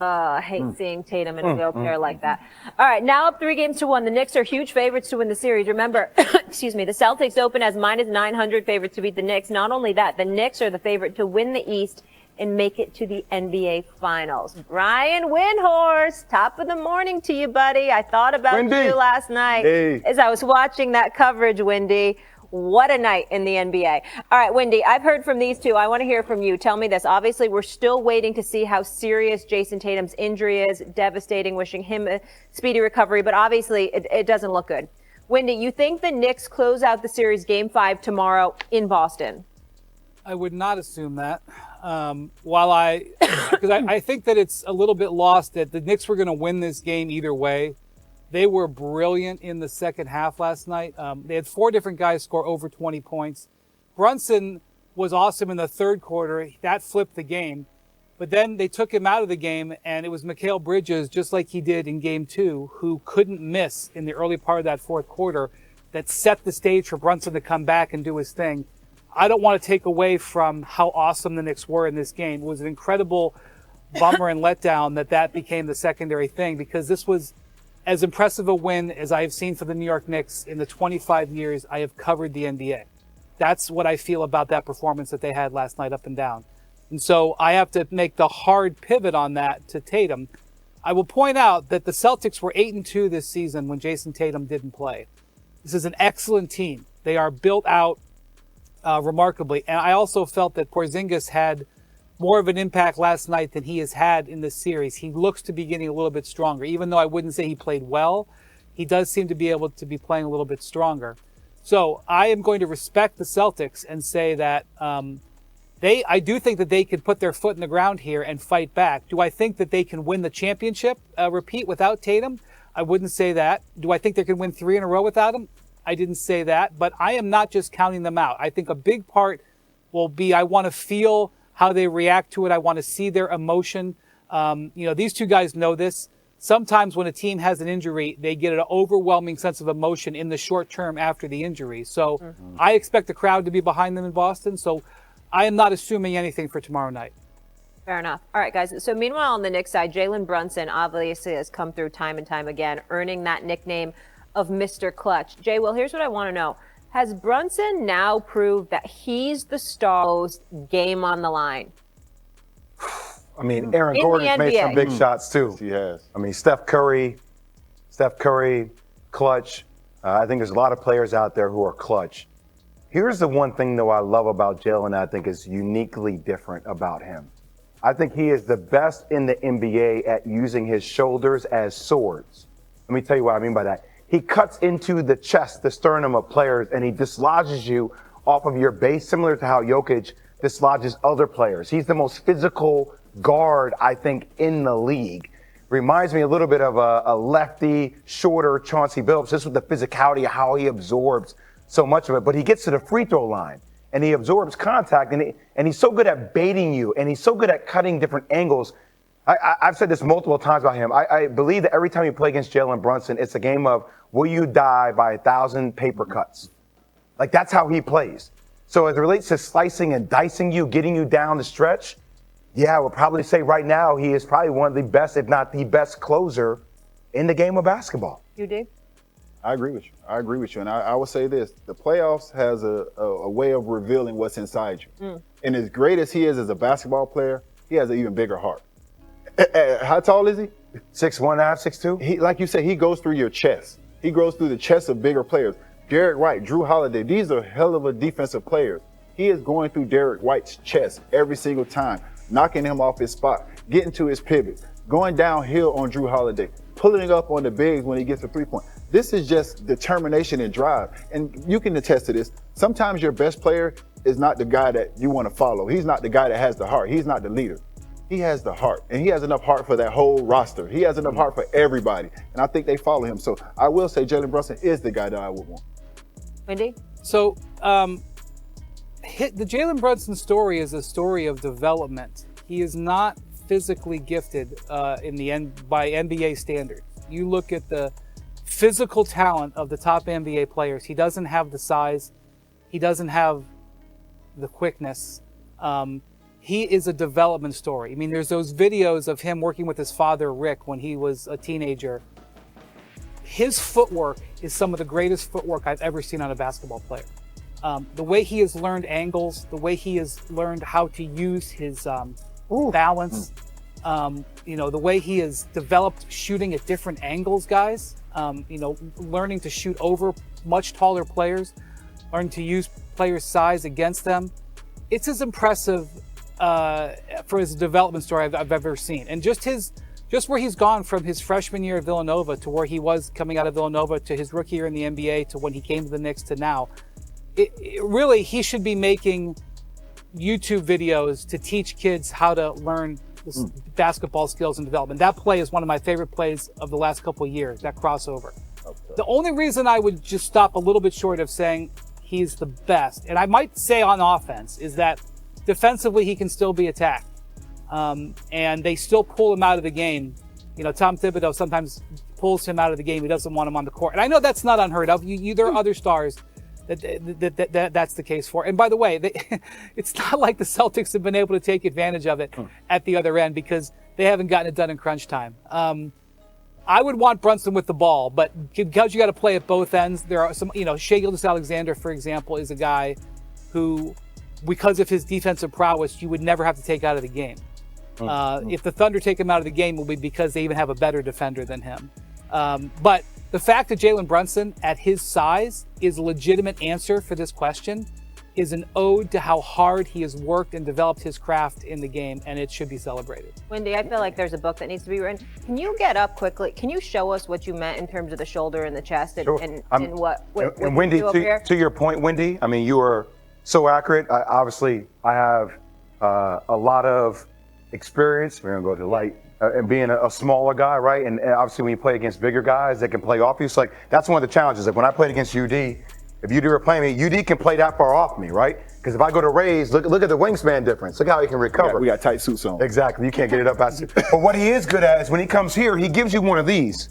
I hate seeing Tatum and a real player like that. All right, now up 3-1. The Knicks are huge favorites to win the series. Remember, excuse me, the Celtics open as -900 favorites to beat the Knicks. Not only that, the Knicks are the favorite to win the East and make it to the NBA Finals. Brian Windhorst, top of the morning to you, buddy. I thought about you last night as I was watching that coverage, Wendy. What a night in the NBA. All right, Wendy, I've heard from these two. I want to hear from you. Tell me this. Obviously, we're still waiting to see how serious Jason Tatum's injury is. Devastating, wishing him a speedy recovery, but obviously it doesn't look good. Wendy, you think the Knicks close out the series Game 5 tomorrow in Boston? I would not assume that. Because I think that it's a little bit lost that the Knicks were going to win this game either way. They were brilliant in the second half last night. They had 4 different guys score over 20 points. Brunson was awesome in the third quarter. That flipped the game. But then they took him out of the game, and it was Mikal Bridges, just like he did in Game 2, who couldn't miss in the early part of that fourth quarter, that set the stage for Brunson to come back and do his thing. I don't want to take away from how awesome the Knicks were in this game. It was an incredible bummer and letdown that became the secondary thing, because this was as impressive a win as I have seen for the New York Knicks in the 25 years I have covered the NBA. That's what I feel about that performance that they had last night, up and down. And so I have to make the hard pivot on that to Tatum. I will point out that the Celtics were 8-2 this season when Jason Tatum didn't play. This is an excellent team. They are built out remarkably. And I also felt that Porzingis had more of an impact last night than he has had in this series. He looks to be getting a little bit stronger. Even though I wouldn't say he played well, he does seem to be able to be playing a little bit stronger. So I am going to respect the Celtics and say that I do think that they could put their foot in the ground here and fight back. Do I think that they can win the championship repeat without Tatum? I wouldn't say that. Do I think they can win 3 in a row without him? I didn't say that. But I am not just counting them out. I think a big part will be I want to feel how they react to it. I want to see their emotion. These two guys know this. Sometimes when a team has an injury, they get an overwhelming sense of emotion in the short term after the injury. So I expect the crowd to be behind them in Boston. So I am not assuming anything for tomorrow night. Fair enough. All right, guys. So meanwhile, on the Knicks side, Jalen Brunson obviously has come through time and time again, earning that nickname of Mr. Clutch. Jay, well, here's what I want to know. Has Brunson now proved that he's the star game on the line? I mean, Aaron Gordon's made some big shots too. He has. I mean, Steph Curry, clutch. I think there's a lot of players out there who are clutch. Here's the one thing, though, I love about Jalen I think is uniquely different about him. I think he is the best in the NBA at using his shoulders as swords. Let me tell you what I mean by that. He cuts into the chest, the sternum of players, and he dislodges you off of your base, similar to how Jokic dislodges other players. He's the most physical guard, I think, in the league. Reminds me a little bit of a lefty, shorter Chauncey Billups, just with the physicality of how he absorbs so much of it. But he gets to the free throw line, and he absorbs contact, and he's so good at baiting you, and he's so good at cutting different angles. I've said this multiple times about him. I believe that every time you play against Jalen Brunson, it's a game of will you die by 1,000 paper cuts? Like, that's how he plays. So as it relates to slicing and dicing you, getting you down the stretch, yeah, I would probably say right now he is probably one of the best, if not the best closer in the game of basketball. You do? I agree with you. And I would say this. The playoffs has a way of revealing what's inside you. And as great as he is as a basketball player, he has an even bigger heart. How tall is he? 6'1.5", 6'2"? He, like you said, he goes through your chest. He goes through the chest of bigger players. Derek White, Drew Holiday, these are hell of a defensive players. He is going through Derek White's chest every single time, knocking him off his spot, getting to his pivot, going downhill on Drew Holiday, pulling up on the bigs when he gets a three-point. This is just determination and drive. And you can attest to this. Sometimes your best player is not the guy that you want to follow. He's not the guy that has the heart. He's not the leader. He has the heart, and he has enough heart for that whole roster. He has enough heart for everybody, and I think they follow him. So I will say Jalen Brunson is the guy that I would want. Wendy? So the Jalen Brunson story is a story of development. He is not physically gifted by NBA standards. You look at the physical talent of the top NBA players. He doesn't have the size. He doesn't have the quickness. he is a development story. I mean, there's those videos of him working with his father, Rick, when he was a teenager. His footwork is some of the greatest footwork I've ever seen on a basketball player. The way he has learned angles, the way he has learned how to use his balance, the way he has developed shooting at different angles, guys, learning to shoot over much taller players, learning to use players' size against them. It's as impressive for his development story I've ever seen. And just where he's gone from his freshman year at Villanova to where he was coming out of Villanova to his rookie year in the NBA to when he came to the Knicks to now, really, he should be making YouTube videos to teach kids how to learn basketball skills and development. That play is one of my favorite plays of the last couple of years, that crossover. Okay. The only reason I would just stop a little bit short of saying he's the best, and I might say on offense, is that defensively he can still be attacked. And they still pull him out of the game. Tom Thibodeau sometimes pulls him out of the game. He doesn't want him on the court. And I know that's not unheard of. There are other stars that's the case for. And by the way, it's not like the Celtics have been able to take advantage of it at the other end because they haven't gotten it done in crunch time. I would want Brunson with the ball, but because you got to play at both ends, there are some, Shai Gilgeous-Alexander, for example, is a guy who, because of his defensive prowess, you would never have to take out of the game. If the Thunder take him out of the game, it will be because they even have a better defender than him. But the fact that Jalen Brunson, at his size, is a legitimate answer for this question is an ode to how hard he has worked and developed his craft in the game, and it should be celebrated. Wendy, I feel like there's a book that needs to be written. Can you get up quickly? Can you show us what you meant in terms of the shoulder and the chest and, Sure. and what and Wendy, to your point, Wendy, I mean, you are so accurate. Obviously, I have a lot of experience. We're going to go to the light. And being a smaller guy, right? And obviously when you play against bigger guys that can play off you, it's like, that's one of the challenges. Like when I played against UD, if UD were playing me, UD can play that far off me, right? Because if I go to Rays, look at the wingspan difference. Look how he can recover. We got tight suits on. Exactly. You can't get it up fast. But what he is good at is when he comes here, he gives you one of these.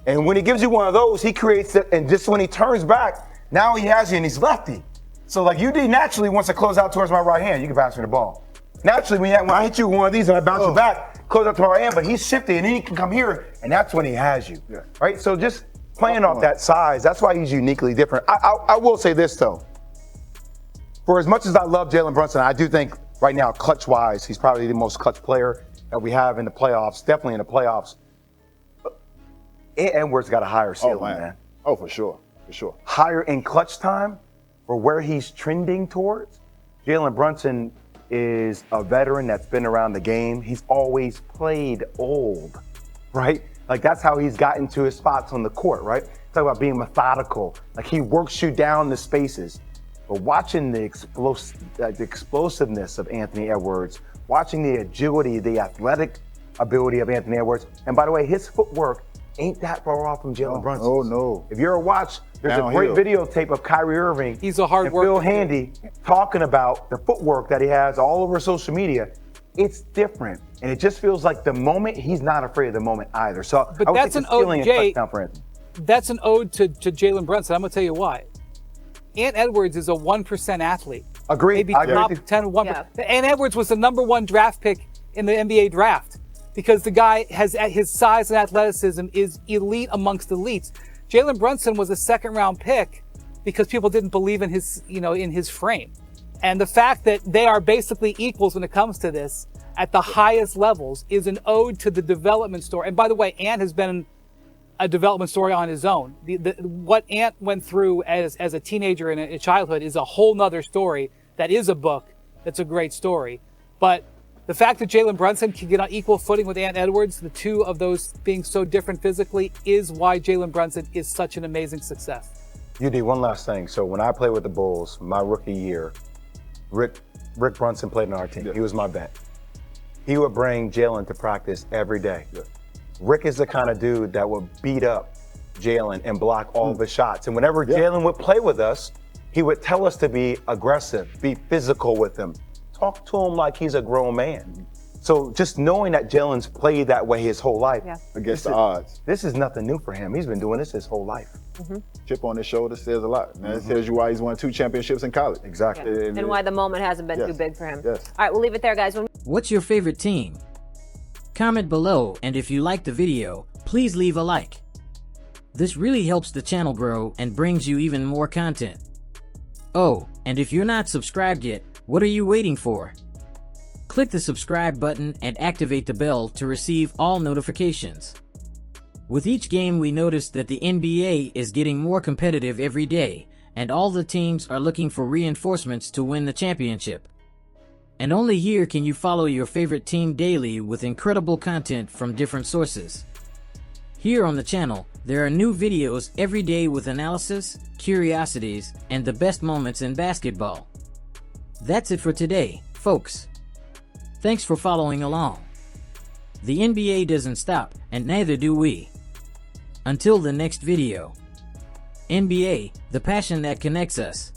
And when he gives you one of those, he creates it. And just when he turns back, now he has you and he's lefty. So like UD naturally wants to close out towards my right hand. You can pass me the ball. Naturally, when I hit you with one of these and I bounce you back, close up to my right hand, but he's shifty and then he can come here and that's when he has you, right? So just playing off that size, that's why he's uniquely different. I will say this though, for as much as I love Jalen Brunson, I do think right now, clutch-wise, he's probably the most clutch player that we have in the playoffs, definitely in the playoffs. Edwards got a higher ceiling, man. Oh, for sure, for sure. Higher in clutch time for where he's trending towards. Jalen Brunson is a veteran that's been around the game. He's always played old, right? Like that's how he's gotten to his spots on the court, right? Talk about being methodical. Like he works you down the spaces. But watching the explosiveness of Anthony Edwards, watching the agility, the athletic ability of Anthony Edwards, and by the way, his footwork ain't that far off from Jalen Brunson. Oh no! If you ever watch, there's a great videotape of Kyrie Irving. He's a hard worker. Phil Handy talking about the footwork that he has all over social media. It's different, and it just feels like the moment he's not afraid of the moment either. So, but that's an ode, Jay. That's an ode to Jalen Brunson. I'm gonna tell you why. Ant Edwards is a 1% athlete. Agreed. Maybe top 10, 1%. Yeah. Ant Edwards was the #1 draft pick in the NBA draft because the guy has, at his size and athleticism, is elite amongst elites. Jalen Brunson was a second-round pick because people didn't believe in his, in his frame. And the fact that they are basically equals when it comes to this at the highest levels is an ode to the development story. And by the way, Ant has been a development story on his own. What Ant went through as a teenager and a childhood is a whole nother story. That is a book. That's a great story. But the fact that Jalen Brunson can get on equal footing with Ant Edwards, the two of those being so different physically, is why Jalen Brunson is such an amazing success. UD, one last thing. So when I played with the Bulls, my rookie year, Rick Brunson played on our team. He was my vet. He would bring Jalen to practice every day. Rick is the kind of dude that would beat up Jalen and block all of his shots. And whenever Jalen would play with us, he would tell us to be aggressive, be physical with him, talk to him like he's a grown man. So just knowing that Jalen's played that way his whole life. Against the odds. This is nothing new for him. He's been doing this his whole life. Chip on his shoulder says a lot. And that tells you why he's won 2 championships in college. Exactly. And why the moment hasn't been Yes. too big for him. Yes. All right, we'll leave it there, guys. What's your favorite team? Comment below, and if you liked the video, please leave a like. This really helps the channel grow and brings you even more content. Oh, and if you're not subscribed yet, what are you waiting for? Click the subscribe button and activate the bell to receive all notifications. With each game, we noticed that the NBA is getting more competitive every day, and all the teams are looking for reinforcements to win the championship. And only here can you follow your favorite team daily with incredible content from different sources. Here on the channel, there are new videos every day with analysis, curiosities, and the best moments in basketball. That's it for today, folks. Thanks for following along. The NBA doesn't stop, and neither do we. Until the next video. NBA, the passion that connects us.